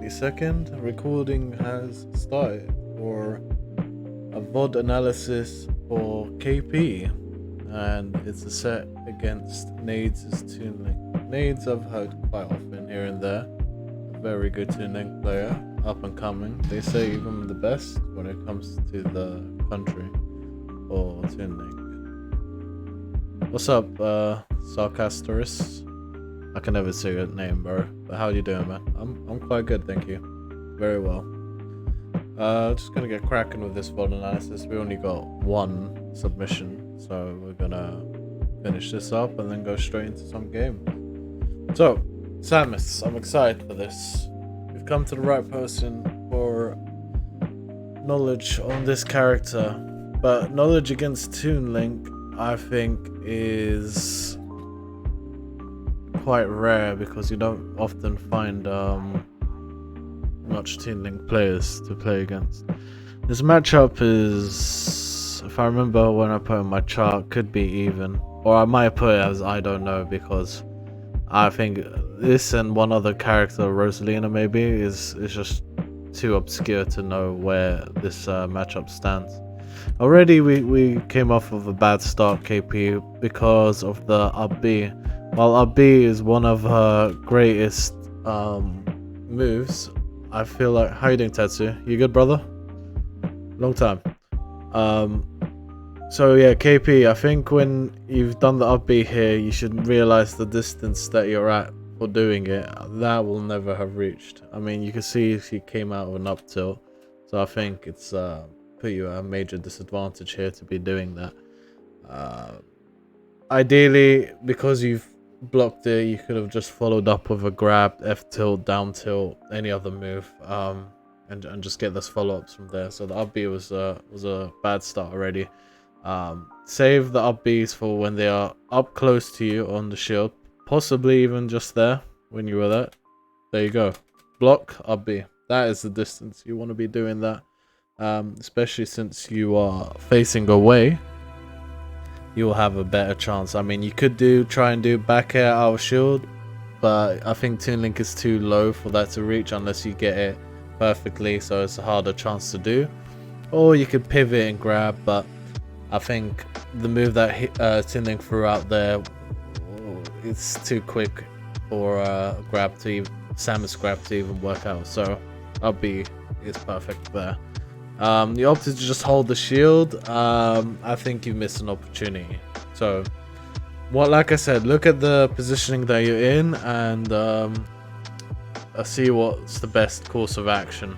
The second recording has started for a VOD analysis for KP, and it's a set against Nades' Toon Link. Nades I've heard quite often here and there. A very good Toon Link player, up and coming. They say even the best when it comes to the country for Toon Link. What's up, Sarcastorus? I can never say your name, bro. But how you doing, man? I'm quite good, thank you. Very well. Just gonna get cracking with this VOD analysis. We only got one submission, so we're gonna finish this up and then go straight into some games. So, Samus, I'm excited for this. We've come to the right person for knowledge on this character, but knowledge against Toon Link, I think, is quite rare because you don't often find much Toon Link players to play against. This matchup is, if I remember when I put in my chart, could be even, or I might put it as I don't know, because I think this and one other character, Rosalina maybe, is just too obscure to know where this matchup stands. Already we came off of a bad start, KP, because of the up B. While up B is one of her greatest moves, I feel like... How you doing, Tetsu? You good, brother? Long time. So yeah, KP, I think when you've done the up B here, you should realize the distance that you're at for doing it. That will never have reached. I mean, you can see she came out of an up tilt, so I think it's put you at a major disadvantage here to be doing that. Ideally, because you've blocked it, you could have just followed up with a grab, F tilt, down tilt, any other move, and just get those follow-ups from there. So the up B was a bad start already. Save the up Bs for when they are up close to you on the shield, possibly even just there when you were there. There you go, block up B. That is the distance you want to be doing that, especially since you are facing away. You will have a better chance. I mean, you could try and do back air out of shield, but I think Toon Link is too low for that to reach unless you get it perfectly, so it's a harder chance to do. Or you could pivot and grab, but I think the move that Toon Link threw out there, it's too quick for Samus grab to even work out. So up B is perfect there. You opted to just hold the shield. I think you missed an opportunity. So, like I said, look at the positioning that you're in and see what's the best course of action.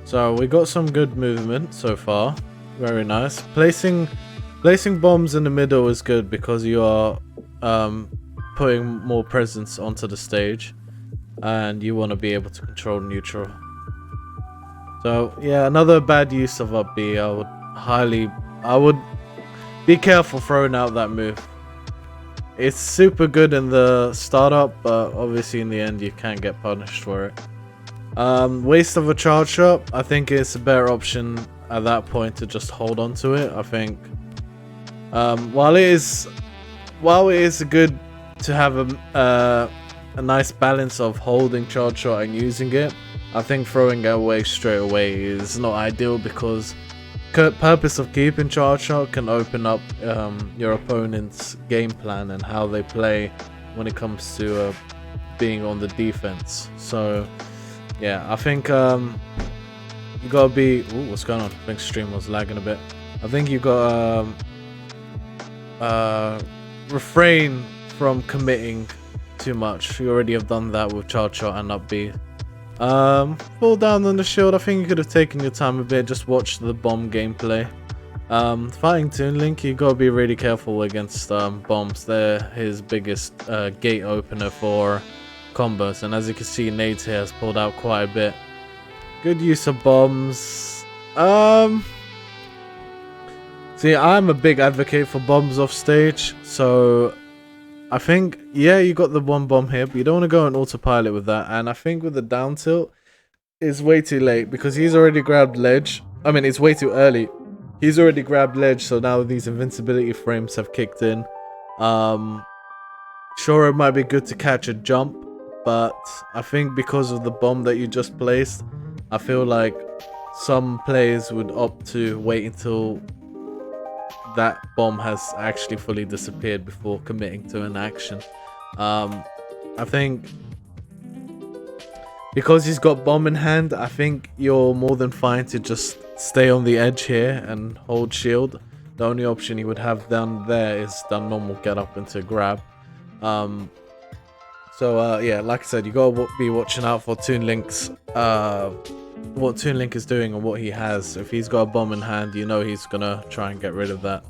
So we got some good movement so far. Very nice. Placing bombs in the middle is good because you are putting more presence onto the stage, and you want to be able to control neutral. So yeah, another bad use of up B. I would be careful throwing out that move. It's super good in the startup, but obviously in the end you can't get punished for it. Waste of a charge shot. I think it's a better option at that point to just hold on to it. I think while it is good to have a nice balance of holding charge shot and using it, I think throwing it away straight away is not ideal, because the purpose of keeping charge shot can open up your opponent's game plan and how they play when it comes to being on the defense. So yeah, I think you gotta be... Ooh, what's going on? I think stream was lagging a bit. I think you gotta refrain from committing too much. You already have done that with charge shot and up B. Fall down on the shield. I think you could have taken your time a bit, just watch the bomb gameplay. Fighting Toon Link, you gotta be really careful against bombs. They're his biggest gate opener for combos, and as you can see, Nades here has pulled out quite a bit. Good use of bombs. See, I'm a big advocate for bombs off stage, so I think, yeah, you got the one bomb here, but you don't want to go on autopilot with that. And I think with the down tilt, it's way too late because he's already grabbed ledge. I mean, it's way too early. He's already grabbed ledge, so now these invincibility frames have kicked in. Sure, it might be good to catch a jump, but I think because of the bomb that you just placed, I feel like some players would opt to wait until that bomb has actually fully disappeared before committing to an action. I think because he's got bomb in hand, I think you're more than fine to just stay on the edge here and hold shield. The only option he would have down there is done normal get up into grab. Yeah, like I said, you gotta be watching out for Toon Link's what Toon Link is doing and what he has. If he's got a bomb in hand, you know he's gonna try and get rid of that.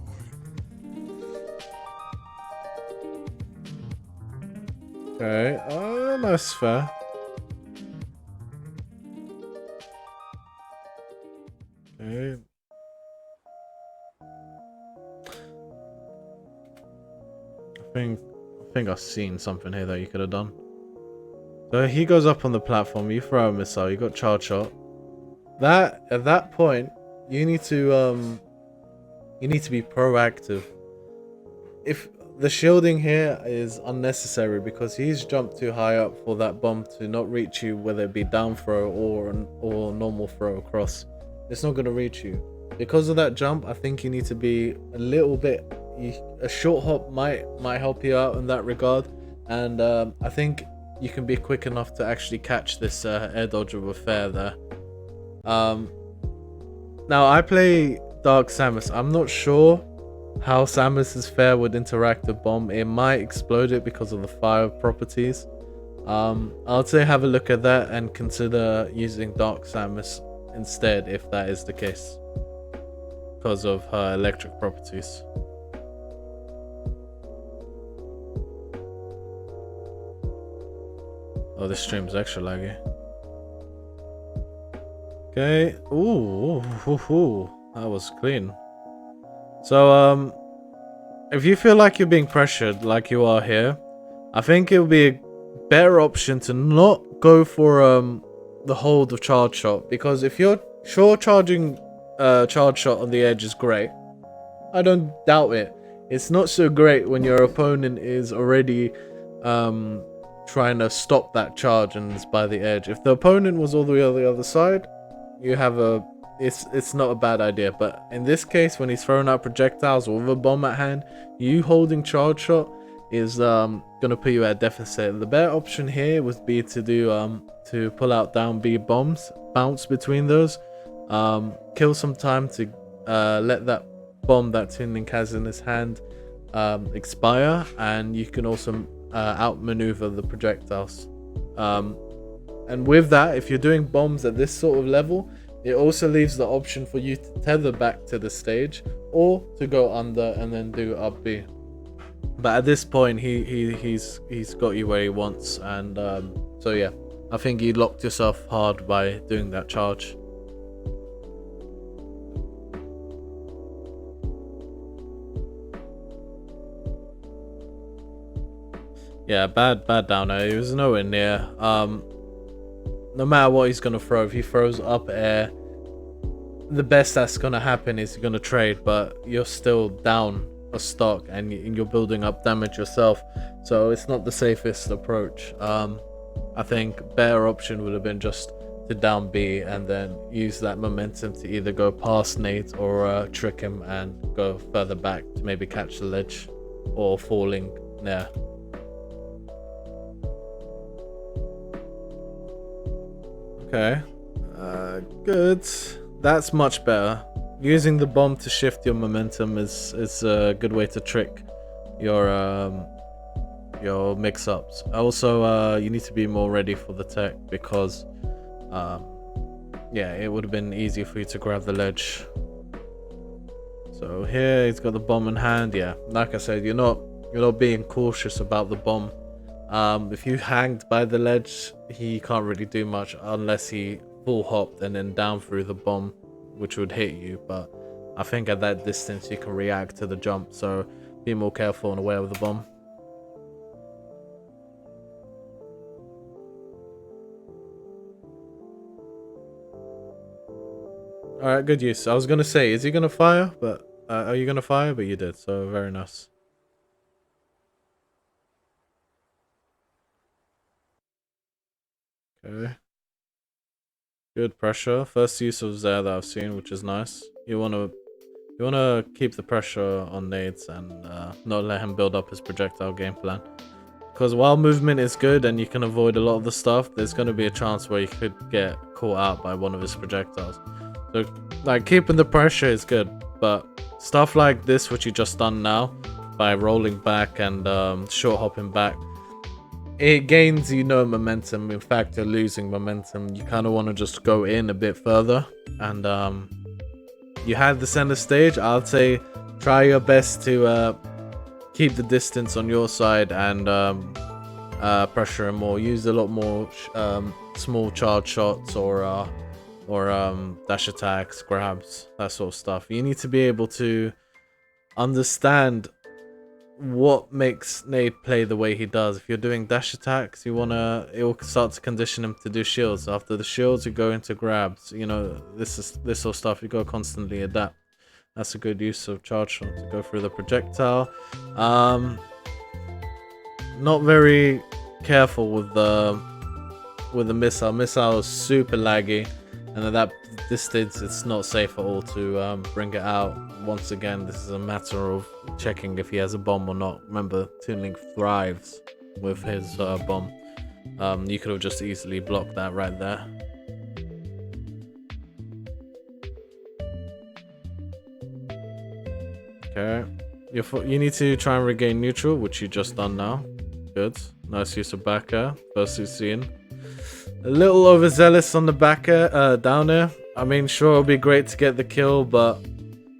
Okay, that's fair. Okay. I think I've seen something here that you could have done. So he goes up on the platform, you throw a missile, you got charge shot. That at that point, you need to be proactive. If the shielding here is unnecessary because he's jumped too high up for that bomb to not reach you, whether it be down throw or normal throw across. It's not going to reach you. Because of that jump, I think you need to be a little bit... a short hop might help you out in that regard. And I think you can be quick enough to actually catch this air dodge of a fair there. Now, I play Dark Samus. I'm not sure how Samus's fair would interact with bomb. It might explode it because of the fire properties. I'd say have a look at that and consider using Dark Samus instead if that is the case, because of her electric properties. Oh, this stream's extra laggy. Okay. Ooh, that was clean. So, if you feel like you're being pressured, like you are here, I think it would be a better option to not go for the hold of charge shot, because if you're sure charging charge shot on the edge is great, I don't doubt it. It's not so great when your opponent is already trying to stop that charge and is by the edge. If the opponent was all the way on the other side, you have a it's not a bad idea. But in this case, when he's throwing out projectiles with a bomb at hand, you holding charge shot is gonna put you at a deficit. The better option here would be to do to pull out down B bombs, bounce between those, kill some time to let that bomb that Toon Link has in his hand expire, and you can also outmaneuver the projectiles. And with that, if you're doing bombs at this sort of level, it also leaves the option for you to tether back to the stage or to go under and then do up B. But at this point, he's got you where he wants, and so yeah, I think you locked yourself hard by doing that charge. Yeah, bad down there. He was nowhere near. No matter what he's gonna throw, if he throws up air, the best that's gonna happen is you're gonna trade, but you're still down a stock and you're building up damage yourself, so it's not the safest approach. I think better option would have been just to down B and then use that momentum to either go past Nades or trick him and go further back to maybe catch the ledge or falling there. Okay, good. That's much better. Using the bomb to shift your momentum is a good way to trick your mix-ups. Also, you need to be more ready for the tech because, yeah, it would have been easier for you to grab the ledge. So here he's got the bomb in hand. Yeah, like I said, you're not being cautious about the bomb. If you hanged by the ledge, he can't really do much unless he full hopped and then down through the bomb, which would hit you. But I think at that distance you can react to the jump, so be more careful and aware of the bomb. Alright, good use. I was gonna say, is he gonna fire? But are you gonna fire? But you did, so very nice. Okay. Good pressure. First use of Zair that I've seen, which is nice. You wanna keep the pressure on Nades and not let him build up his projectile game plan. Because while movement is good and you can avoid a lot of the stuff, there's gonna be a chance where you could get caught out by one of his projectiles. So like keeping the pressure is good, but stuff like this which you just done now, by rolling back and short hopping back, it gains momentum. In fact, you're losing momentum. You kind of want to just go in a bit further. And you had the center stage. I'd say try your best to keep the distance on your side and pressure him more. Use a lot more small charge shots or dash attacks, grabs, that sort of stuff. You need to be able to understand what makes Nade play the way he does. If you're doing dash attacks, it will start to condition him to do shields. After the shields, you go into grabs. This sort of stuff. You go constantly adapt. That's a good use of charge shot to go through the projectile. Not very careful with the missile. Missile is super laggy, and at that distance, it's not safe at all to bring it out. Once again, this is a matter of checking if he has a bomb or not. Remember, Toon thrives with his bomb. You could have just easily blocked that right there. Okay. You need to try and regain neutral, which you just done now. Good. Nice use of back air. First we've seen. A little overzealous on the back air, down air. I mean, sure, it'll be great to get the kill, but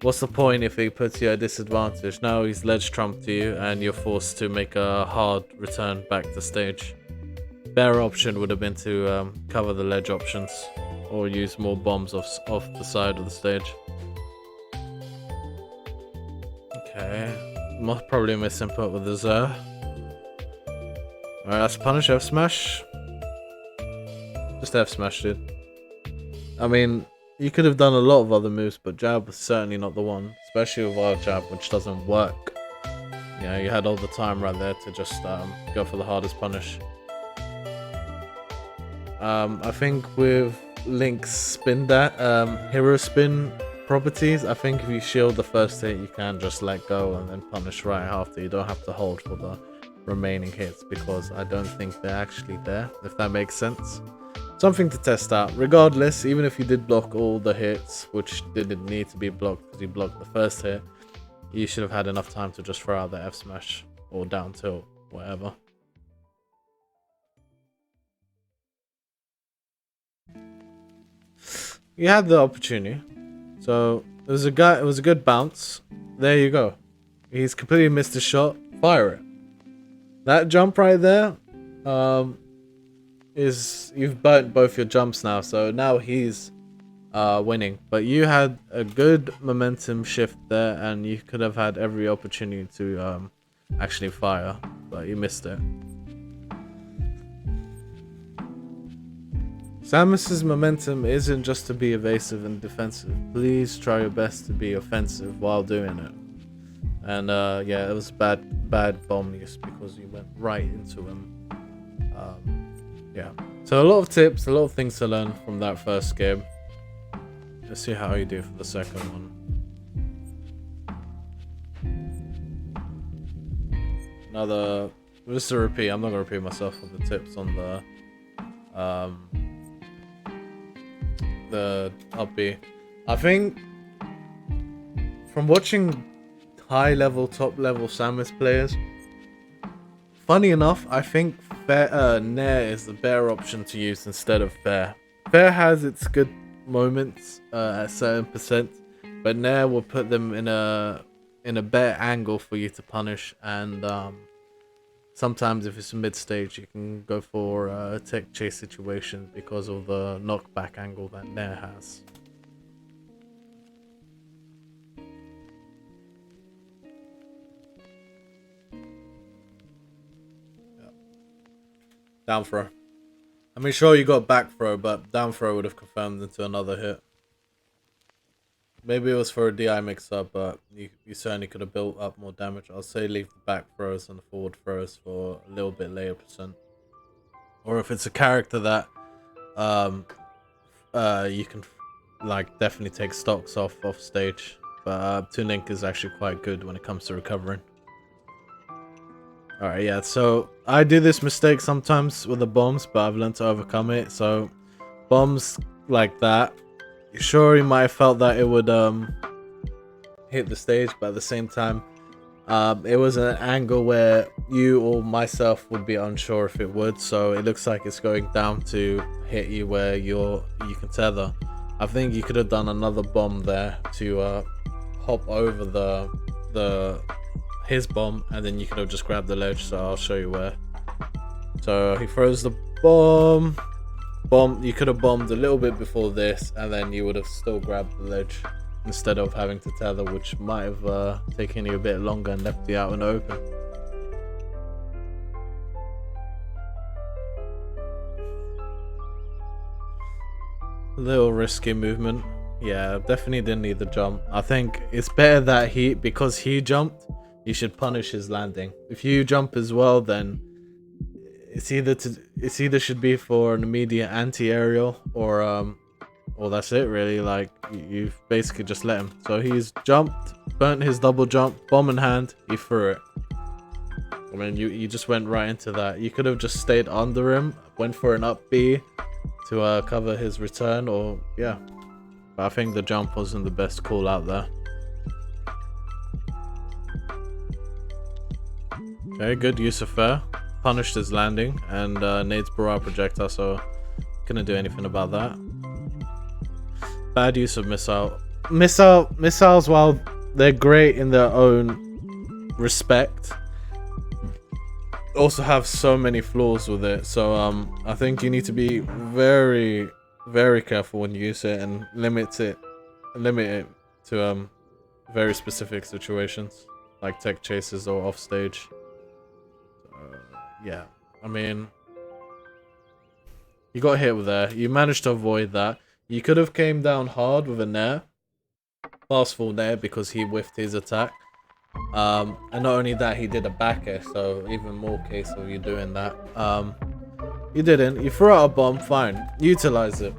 what's the point if he puts you at a disadvantage? Now he's ledge trumped to you, and you're forced to make a hard return back to stage. Better option would have been to cover the ledge options, or use more bombs off the side of the stage. Okay, most probably miss input with the Zair. Alright, that's punish F smash. Just F smash, dude. I mean, you could have done a lot of other moves, but jab was certainly not the one, especially with our jab, which doesn't work. You had all the time right there to just go for the hardest punish. I think with Link's spin hero spin properties, I think if you shield the first hit, you can just let go and then punish right after. You don't have to hold for the remaining hits, because I don't think they're actually there, if that makes sense. Something to test out. Regardless, even if you did block all the hits, which didn't need to be blocked because you blocked the first hit, you should have had enough time to just throw out the F smash or down tilt, whatever. You had the opportunity. So it was a good bounce. There you go. He's completely missed his shot. Fire it. That jump right there, you've burnt both your jumps now. So now he's winning. But you had a good momentum shift there, and you could have had every opportunity to actually fire, but you missed it. Samus's momentum isn't just to be evasive and defensive. Please try your best to be offensive while doing it. And yeah, it was bad bomb use because you went right into him. Yeah. So a lot of tips, a lot of things to learn from that first game. Let's see how you do for the second one. Just to repeat, I'm not gonna repeat myself with the tips on the up B. I think from watching high level, top level Samus players, funny enough, I think Nair is the better option to use instead of Fair. Fair has its good moments at a certain percent, but Nair will put them in a better angle for you to punish, and sometimes if it's a mid stage, you can go for a tech chase situation because of the knockback angle that Nair has. Down throw. I mean, sure, you got back throw, but down throw would have confirmed into another hit. Maybe it was for a DI mix-up, but you certainly could have built up more damage. I'll say leave the back throws and the forward throws for a little bit later percent. Or if it's a character that you can like definitely take stocks off stage. But Toon Link is actually quite good when it comes to recovering. Alright, yeah, so I do this mistake sometimes with the bombs, but I've learned to overcome it. So bombs like that, sure, you might have felt that it would hit the stage, but at the same time, it was an angle where you or myself would be unsure if it would. So it looks like it's going down to hit you where you can tether. I think you could have done another bomb there to hop over his bomb, and then you could have just grabbed the ledge. So I'll show you where. So he throws the bomb. You could have bombed a little bit before this, and then you would have still grabbed the ledge instead of having to tether, which might have taken you a bit longer and left you out in the open. A little risky movement. Yeah, definitely didn't need the jump. I think it's better that because he jumped, you should punish his landing. If you jump as well, then it's either should be for an immediate anti-aerial or that's it really. Like you've basically just let him. So he's jumped, burnt his double jump, bomb in hand, he threw it. I mean, you just went right into that. You could have just stayed under him, went for an up B to cover his return, or yeah. But I think the jump wasn't the best call out there. Okay, good use of fair. Punished his landing, and Nades brought out projectile, so couldn't do anything about that. Bad use of missile. Missiles, while they're great in their own respect, also have so many flaws with it. So I think you need to be very, very careful when you use it and limit it to very specific situations like tech chases or off stage. Yeah, I mean, you got hit with there. You managed to avoid that. You could have came down hard with a nair, fast fall nair, because he whiffed his attack. And not only that, he did a back air, so even more case of you doing that. You didn't. You threw out a bomb, fine. Utilize it.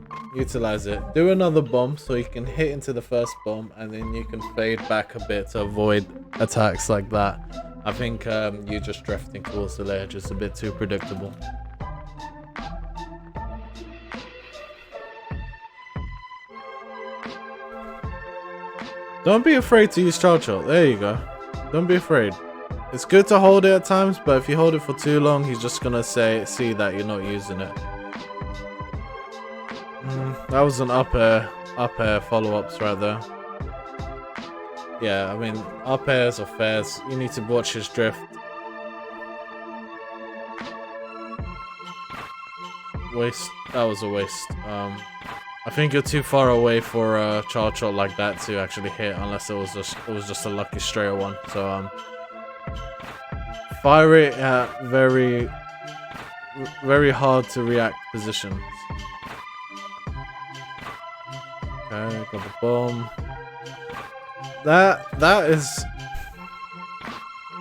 Do another bomb so you can hit into the first bomb, and then you can fade back a bit to avoid attacks like that. I think you just drifting towards the ledge is a bit too predictable. Don't be afraid to use charge shot. There you go. Don't be afraid. It's good to hold it at times, but if you hold it for too long, he's just gonna see that you're not using it. That was an up air follow-ups right there. Yeah, I mean, up airs or fairs, you need to watch his drift. Waste. That was a waste. I think you're too far away for a charge shot like that to actually hit, unless it was just a lucky straight one. So fire it at very, very hard to react positions. Okay, got the bomb. That is,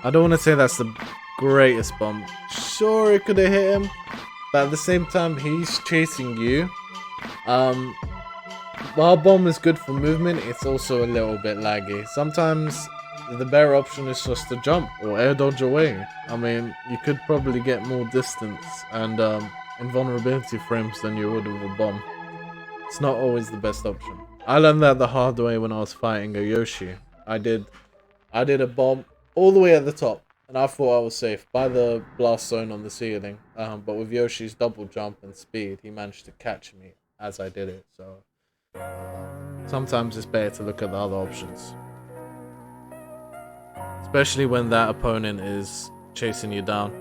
I don't want to say that's the greatest bomb. Sure, it could have hit him, but at the same time, he's chasing you. While bomb is good for movement, it's also a little bit laggy. Sometimes the better option is just to jump or air dodge away. I mean, you could probably get more distance and invulnerability frames than you would with a bomb. It's not always the best option. I learned that the hard way when I was fighting a Yoshi. I did a bomb all the way at the top, and I thought I was safe by the blast zone on the ceiling. But with Yoshi's double jump and speed, he managed to catch me as I did it. So sometimes it's better to look at the other options, especially when that opponent is chasing you down.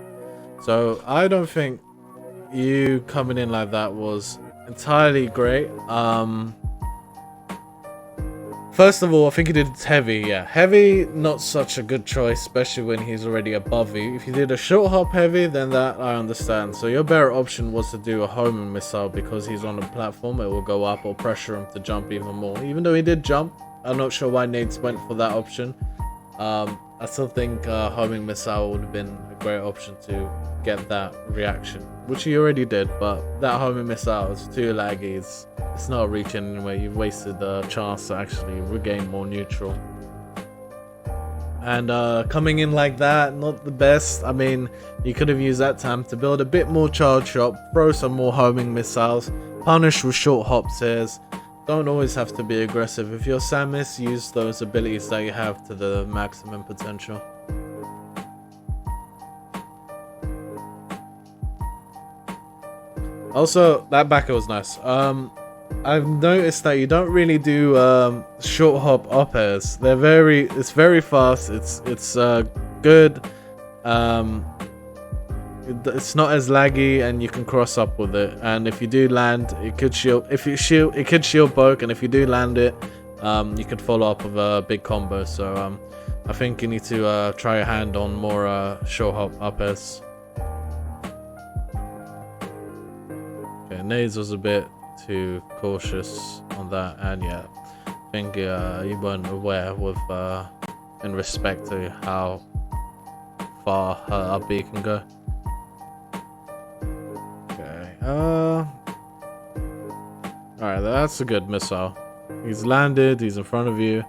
So I don't think you coming in like that was entirely great. First of all, I think he did heavy. Yeah, heavy, not such a good choice, especially when he's already above you. If you did a short hop heavy, then that I understand. So your better option was to do a homing missile, because he's on a platform, it will go up or pressure him to jump even more. Even though he did jump, I'm not sure why Nades went for that option. I I still think homing missile would have been a great option to get that reaction, which he already did, but that homing missile is too laggy. It's not reaching anywhere. You've wasted the chance to actually regain more neutral. And coming in like that, not the best. I mean, you could have used that time to build a bit more charge shot, throw some more homing missiles, punish with short hops here. Don't always have to be aggressive. If you're Samus, use those abilities that you have to the maximum potential. Also, that backer was nice. I've noticed that you don't really do short hop up airs. It's very fast. It's good. It's not as laggy, and you can cross up with it. And if you do land, it could shield. It could shield poke, and if you do land it, you could follow up with a big combo. So I think you need to try your hand on more short hop up airs. Okay, Nades was a bit too cautious on that, and yeah, I think you weren't aware with in respect to how far her RB can go. Okay, alright, that's a good missile. He's landed, he's in front of you.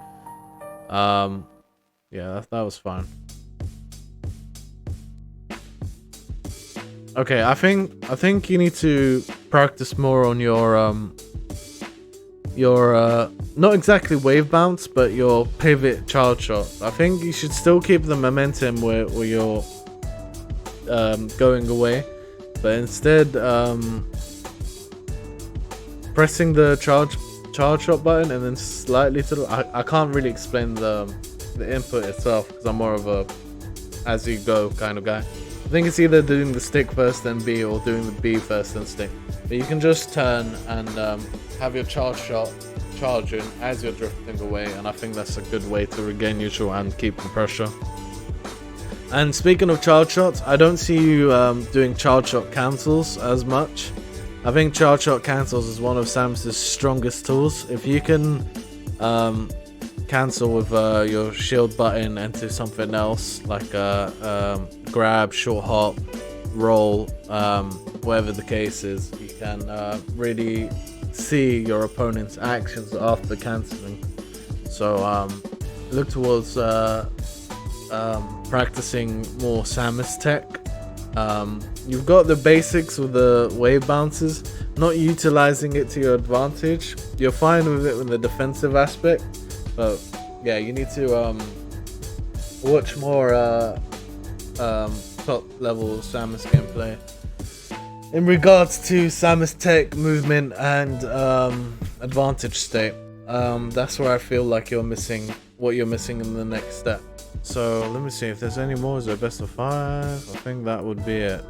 Yeah, that was fine. Okay, I think you need to practice more on your not exactly wave bounce, but your pivot charge shot. I think you should still keep the momentum where you're going away, but instead pressing the charge shot button and then slightly to the I can't really explain the input itself because I'm more of a as you go kind of guy. I think it's either doing the stick first then B, or doing the B first then stick. But you can just turn and have your charge shot charging as you're drifting away, and I think that's a good way to regain neutral and keep the pressure. And speaking of charge shots, I don't see you doing charge shot cancels as much. I think charge shot cancels is one of Samus's strongest tools. If you can cancel with your shield button into something else, like grab, short hop, roll, whatever the case is, you can really see your opponent's actions after cancelling. So look towards practicing more Samus tech. You've got the basics with the wave bounces, not utilizing it to your advantage. You're fine with it in the defensive aspect, but yeah, you need to watch more top level Samus gameplay in regards to Samus tech, movement, and advantage state. That's where I feel like you're missing what you're missing in the next step. So let me see if there's any more. Is there best of 5? I think that would be it.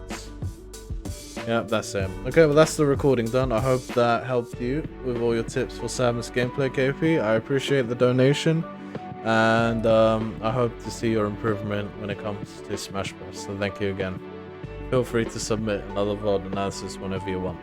Yep, that's it. Okay, well that's the recording done. I hope that helped you with all your tips for Samus gameplay, KP. I appreciate the donation, and I hope to see your improvement when it comes to Smash Bros. So thank you again. Feel free to submit another VOD analysis whenever you want.